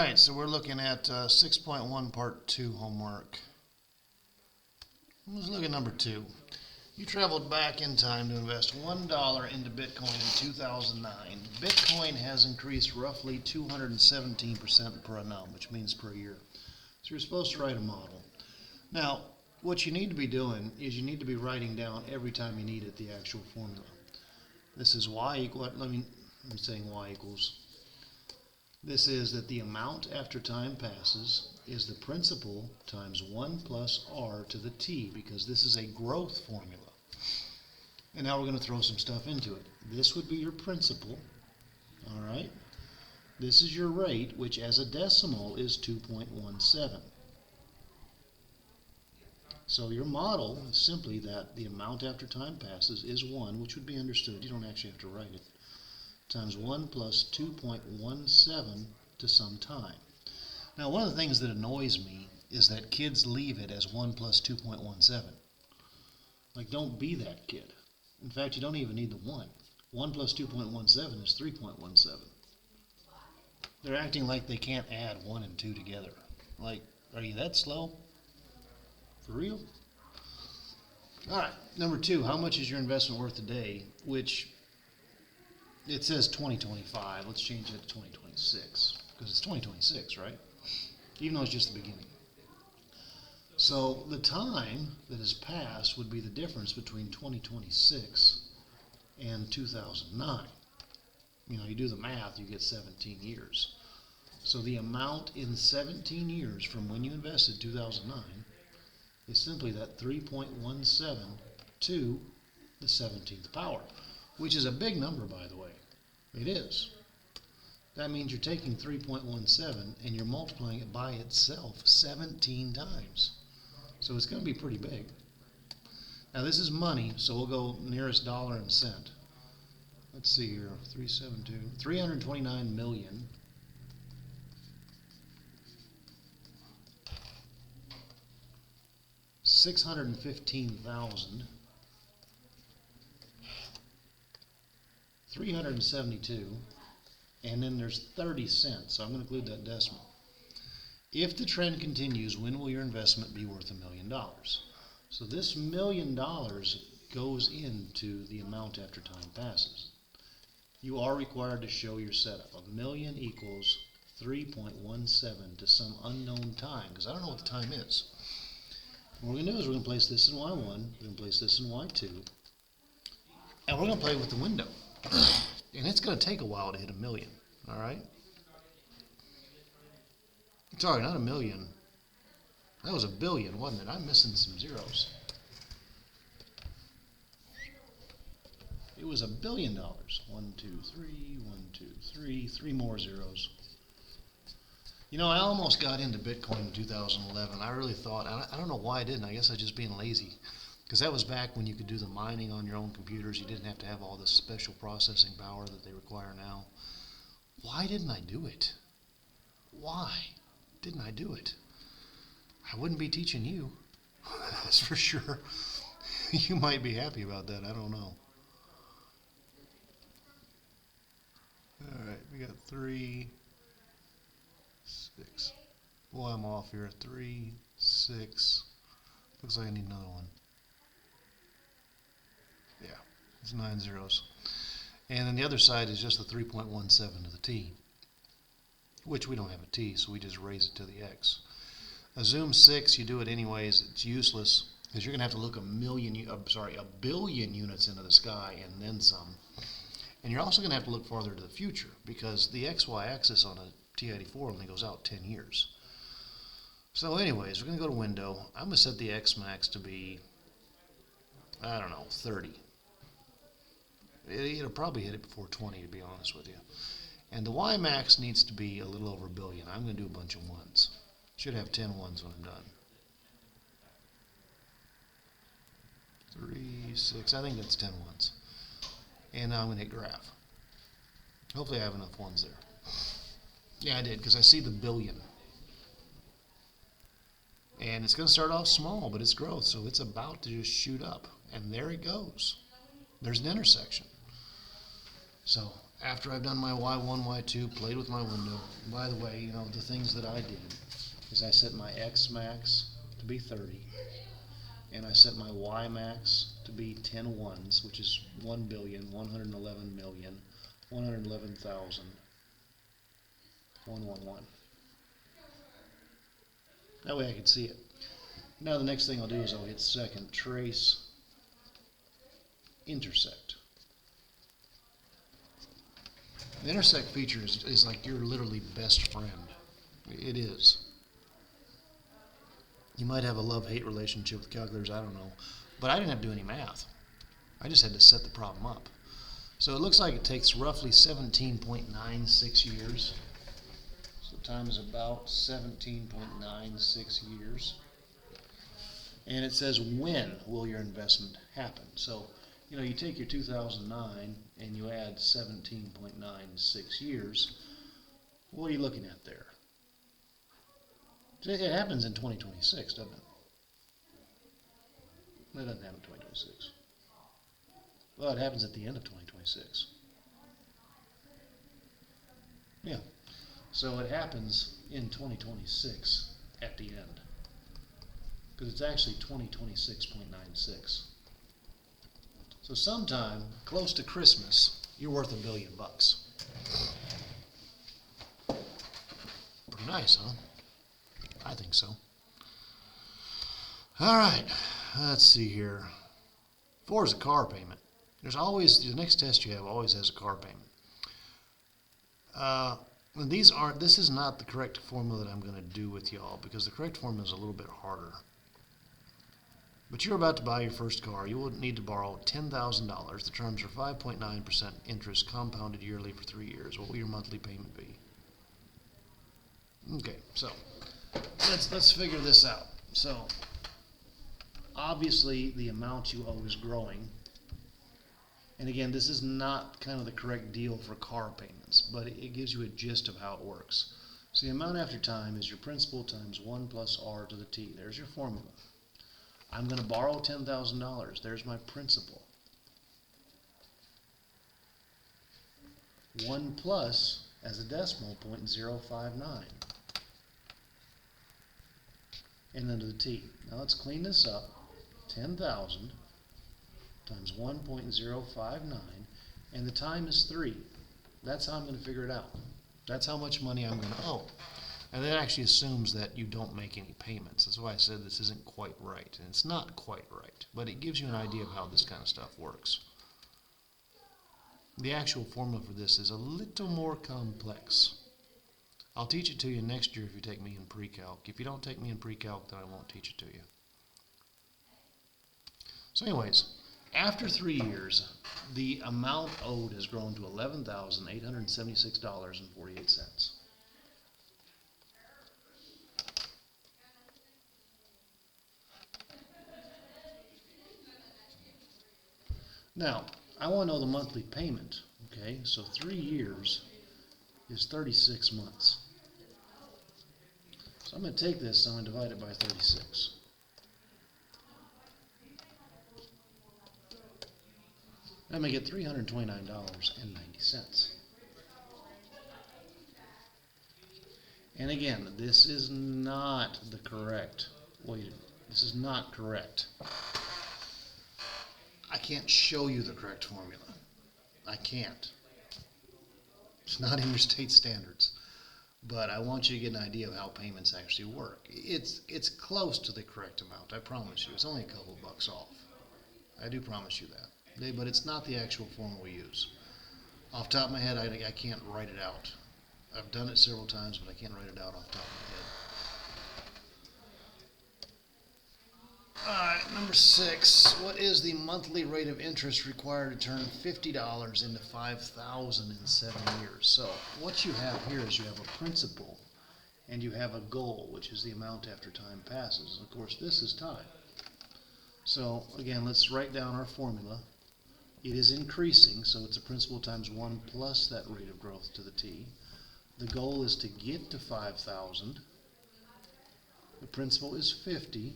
Alright, so we're looking at 6.1 part 2 homework. Let's look at number 2. You traveled back in time to invest $1 into Bitcoin in 2009. Bitcoin has increased roughly 217% per annum, which means per year. So you're supposed to write a model. Now, what you need to be doing is you need to be writing down every time you need it the actual formula. This is y equal, I'm saying y equals. This is that the amount after time passes is the principal times 1 plus r to the t, because this is a growth formula. And now we're going to throw some stuff into it. This would be your principal, all right? This is your rate, which as a decimal is 2.17. So your model is simply that the amount after time passes is 1, which would be understood. You don't actually have to write it, times 1 plus 2.17 to some time. Now, one of the things that annoys me is that kids leave it as 1 plus 2.17. Like, don't be that kid. In fact, you don't even need the 1. 1 plus 2.17 is 3.17. They're acting like they can't add 1 and 2 together. Like, are you that slow? For real? All right, number 2, how much is your investment worth today? Which, it says 2025. Let's change it to 2026, because it's 2026, right? Even though it's just the beginning. So the time that has passed would be the difference between 2026 and 2009. You know, you do the math, you get 17 years. So the amount in 17 years from when you invested 2009 is simply that 3.17 to the 17th power, which is a big number, by the way. It is. That means you're taking 3.17 and you're multiplying it by itself 17 times. So it's going to be pretty big. Now this is money, so we'll go nearest dollar and cent. Let's see here, 329 million. $615,000. 372, and then there's 30 cents, so I'm going to include that decimal. If the trend continues, when will your investment be worth $1 million? So this $1 million goes into the amount after time passes. You are required to show your setup. $1 million equals 3.17 to some unknown time, because I don't know what the time is. What we're going to do is we're going to place this in Y1, we're going to place this in Y2, and we're going to play with the window. And it's going to take a while to hit $1 million, all right? Sorry, not $1 million. That was $1 billion, wasn't it? I'm missing some zeros. It was $1 billion. 1, 2, 3, 1, 2, 3, 3 more zeros. You know, I almost got into Bitcoin in 2011. I really thought, I don't know why I didn't. I guess I was just being lazy. Because that was back when you could do the mining on your own computers. You didn't have to have all this special processing power that they require now. Why didn't I do it? Why didn't I do it? I wouldn't be teaching you. That's for sure. You might be happy about that. I don't know. All right, we got 3, 6. Boy, I'm off here. 3, 6. Looks like I need another one. Yeah, it's 9 zeros. And then the other side is just the 3.17 to the t, which we don't have a t, so we just raise it to the x. Assume 6, you do it anyways. It's useless because you're going to have to look a billion units into the sky and then some. And you're also going to have to look farther to the future because the xy axis on a T84 only goes out 10 years. So anyways, we're going to go to window. I'm going to set the x max to be, I don't know, 30. It'll probably hit it before 20, to be honest with you. And the Y max needs to be a little over $1 billion. I'm going to do a bunch of ones. Should have 10 ones when I'm done. 3, 6, I think that's 10 ones. And now I'm going to hit graph. Hopefully I have enough ones there. Yeah, I did, because I see the billion. And it's going to start off small, but it's growth, so it's about to just shoot up. And there it goes. There's an intersection. So after I've done my y1, y2, played with my window. By the way, you know, the things that I did is I set my x max to be 30, and I set my y max to be 10 ones, which is 1,111,111,111. That way I can see it. Now the next thing I'll do is I'll hit second, trace, intersect. The intersect feature is like your literally best friend. It is. You might have a love-hate relationship with calculators, I don't know. But I didn't have to do any math. I just had to set the problem up. So it looks like it takes roughly 17.96 years. So time is about 17.96 years. And it says, when will your investment happen? So, you know, you take your 2009 and you add 17.96 years. What are you looking at there? It happens in 2026, doesn't it? It doesn't happen in 2026. Well, it happens at the end of 2026. Yeah. So it happens in 2026 at the end. Because it's actually 2026.96. So sometime close to Christmas, you're worth $1 billion. Pretty nice, huh? I think so. All right, let's see here. 4 is a car payment. There's always, the next test you have always has a car payment. This is not the correct formula that I'm going to do with y'all, because the correct formula is a little bit harder. But you're about to buy your first car. You will need to borrow $10,000. The terms are 5.9% interest compounded yearly for 3 years. What will your monthly payment be? Okay, so let's figure this out. So obviously the amount you owe is growing. And again, this is not kind of the correct deal for car payments, but it gives you a gist of how it works. So the amount after time is your principal times 1 plus r to the t. There's your formula. I'm going to borrow $10,000. There's my principal. 1 plus, as a decimal, 0.059. And then to the t. Now let's clean this up. 10,000 times 1.059, and the time is 3. That's how I'm going to figure it out. That's how much money I'm going to owe. And that actually assumes that you don't make any payments. That's why I said this isn't quite right. And it's not quite right, but it gives you an idea of how this kind of stuff works. The actual formula for this is a little more complex. I'll teach it to you next year if you take me in pre-calc. If you don't take me in pre-calc, then I won't teach it to you. So anyways, after 3 years, the amount owed has grown to $11,876.48. Now, I want to know the monthly payment, okay? So 3 years is 36 months. So I'm going to take this and I'm going to divide it by 36. I'm going to get $329.90. And again, this is not the correct way to, this is not correct. I can't show you the correct formula. I can't. It's not in your state standards. But I want you to get an idea of how payments actually work. It's close to the correct amount, I promise you. It's only a couple bucks off. I do promise you that. But it's not the actual formula we use. Off the top of my head, I can't write it out. I've done it several times, but I can't write it out off the top of my head. Alright, number 6. What is the monthly rate of interest required to turn $50 into $5,000 in 7 years? So, what you have here is you have a principal, and you have a goal, which is the amount after time passes. And of course, this is time. So, again, let's write down our formula. It is increasing, so it's a principal times 1 plus that rate of growth to the t. The goal is to get to 5,000. The principal is 50.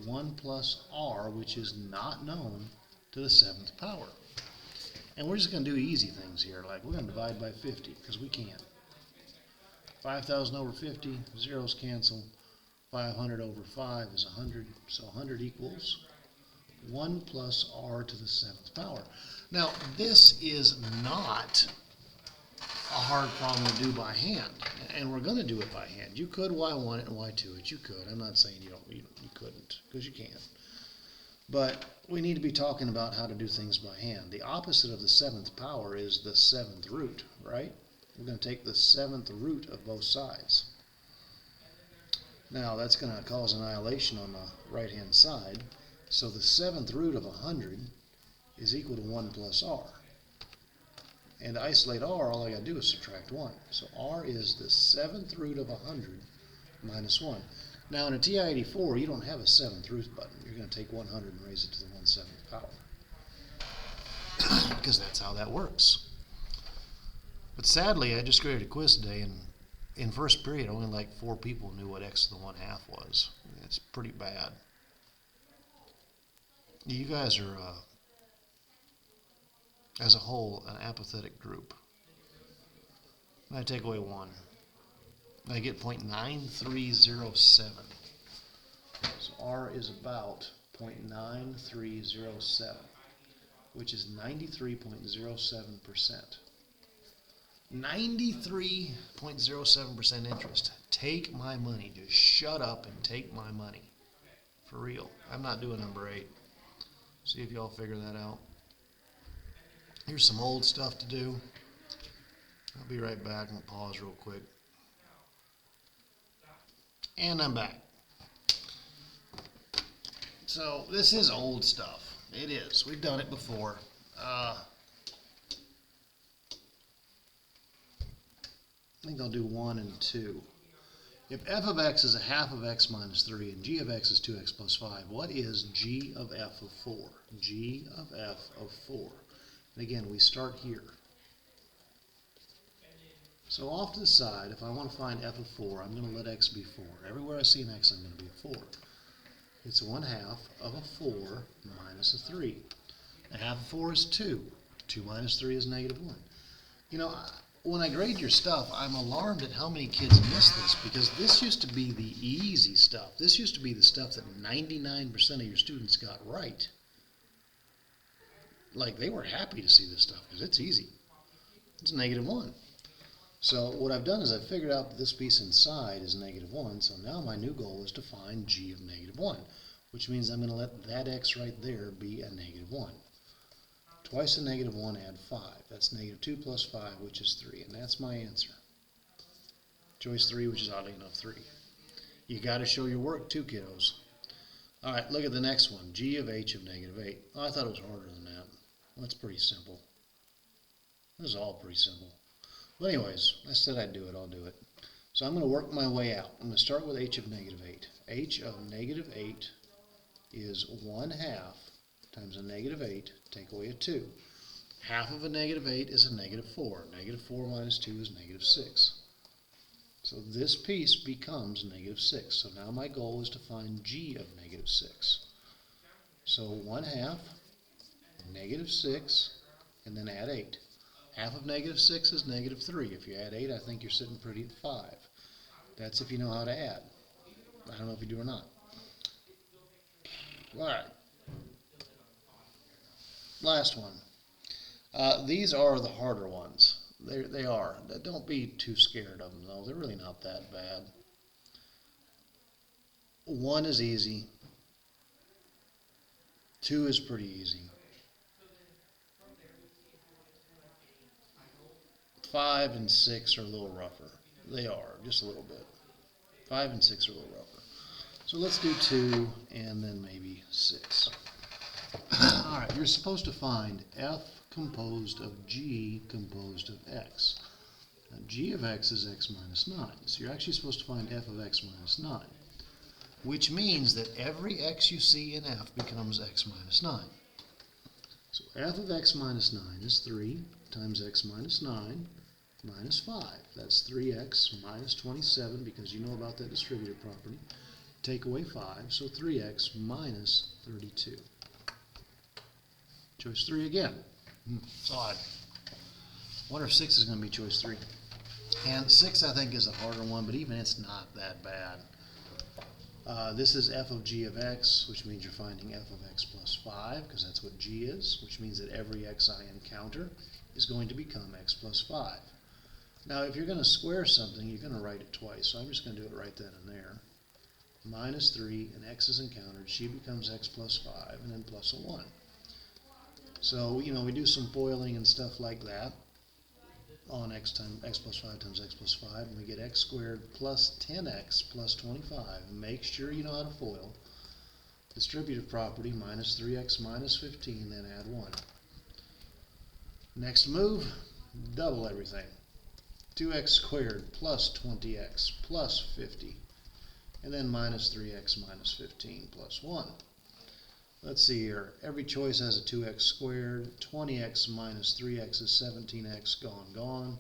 1 plus r, which is not known, to the 7th power. And we're just going to do easy things here, like we're going to divide by 50, because we can. 5,000 over 50, zeros cancel. 500 over 5 is 100, so 100 equals 1 plus r to the 7th power. Now, this is not a hard problem to do by hand, and we're going to do it by hand. You could y1 it and y2 it. You could. I'm not saying you couldn't, because you can. But we need to be talking about how to do things by hand. The opposite of the 7th power is the 7th root, right? We're going to take the 7th root of both sides. Now, that's going to cause annihilation on the right-hand side. So the 7th root of 100 is equal to 1 plus r. And to isolate r, all I got to do is subtract 1. So r is the 7th root of 100 minus 1. Now, in a TI-84, you don't have a 7th root button. You're going to take 100 and raise it to the 1/7th power. Because that's how that works. But sadly, I just graded a quiz today, and in first period, only like 4 people knew what x to the 1/2 was. It's pretty bad. You guys are, as a whole, an apathetic group. I take away 1. I get 0.9307. So r is about 0.9307, which is 93.07%. 93.07% interest. Take my money. Just shut up and take my money. For real. I'm not doing number 8. See if y'all figure that out. Here's some old stuff to do. I'll be right back. I'm going to pause real quick. And I'm back. So this is old stuff. It is. We've done it before. I think I'll do 1 and 2. If f of x is a half of x minus 3 and g of x is 2x plus 5, what is g of f of 4? G of f of 4. And again, we start here. So off to the side, if I want to find f of 4, I'm going to let x be 4. Everywhere I see an x, I'm going to be a 4. It's 1/2 of a 4 minus a 3. A half of 4 is 2. 2 minus 3 is -1. You know, when I grade your stuff, I'm alarmed at how many kids miss this, because this used to be the easy stuff. This used to be the stuff that 99% of your students got right. Like, they were happy to see this stuff, because it's easy. It's -1. So what I've done is I've figured out that this piece inside is -1, so now my new goal is to find g of -1, which means I'm going to let that x right there be a -1. Twice a -1, add 5. That's -2 plus 5, which is 3, and that's my answer. Choice 3, which is oddly enough 3. You got to show your work too, kiddos. All right, look at the next one, g of h of -8. Oh, I thought it was harder than that. Well, that's pretty simple. This is all pretty simple. But anyways, I said I'd do it, I'll do it. So I'm going to work my way out. I'm going to start with h of -8. h of -8 is 1/2 times a -8, take away a 2. Half of a -8 is a -4. -4 minus 2 is -6. So this piece becomes -6. So now my goal is to find g of -6. So 1/2, -6, and then add 8. Half of -6 is -3. If you add 8, I think you're sitting pretty at 5. That's if you know how to add. I don't know if you do or not. All right. Last one. These are the harder ones. They are. Don't be too scared of them, though. They're really not that bad. 1 is easy. 2 is pretty easy. 5 and 6 are a little rougher. They are, just a little bit. 5 and 6 are a little rougher. So let's do 2 and then maybe 6. All right, you're supposed to find f composed of g composed of x. Now, g of x is x minus 9. So you're actually supposed to find f of x minus 9, which means that every x you see in f becomes x minus 9. So f of x minus 9 is 3 times x minus 9 minus 5. That's 3x minus 27, because you know about that distributive property. Take away 5, so 3x minus 32. Choice 3 again. It's odd. Wonder if 6 is going to be choice 3. And 6, I think, is a harder one, but even it's not that bad. This is f of g of x, which means you're finding f of x plus 5, because that's what g is, which means that every x I encounter is going to become x plus 5. Now, if you're going to square something, you're going to write it twice, so I'm just going to do it right then and there. Minus 3, and x is encountered, she becomes x plus 5, and then plus a 1. So, you know, we do some FOILing and stuff like that on x plus 5 times x plus 5, and we get x squared plus 10x plus 25. And make sure you know how to FOIL. Distributive property, minus 3x minus 15, then add 1. Next move, double everything. 2x squared plus 20x plus 50, and then minus 3x minus 15 plus 1. Let's see here. Every choice has a 2x squared. 20x minus 3x is 17x, gone.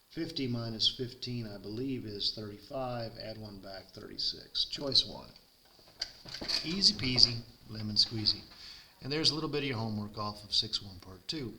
50 minus 15, I believe, is 35. Add 1 back, 36. Choice 1. Easy peasy, lemon squeezy. And there's a little bit of your homework off of 6.1 part 2.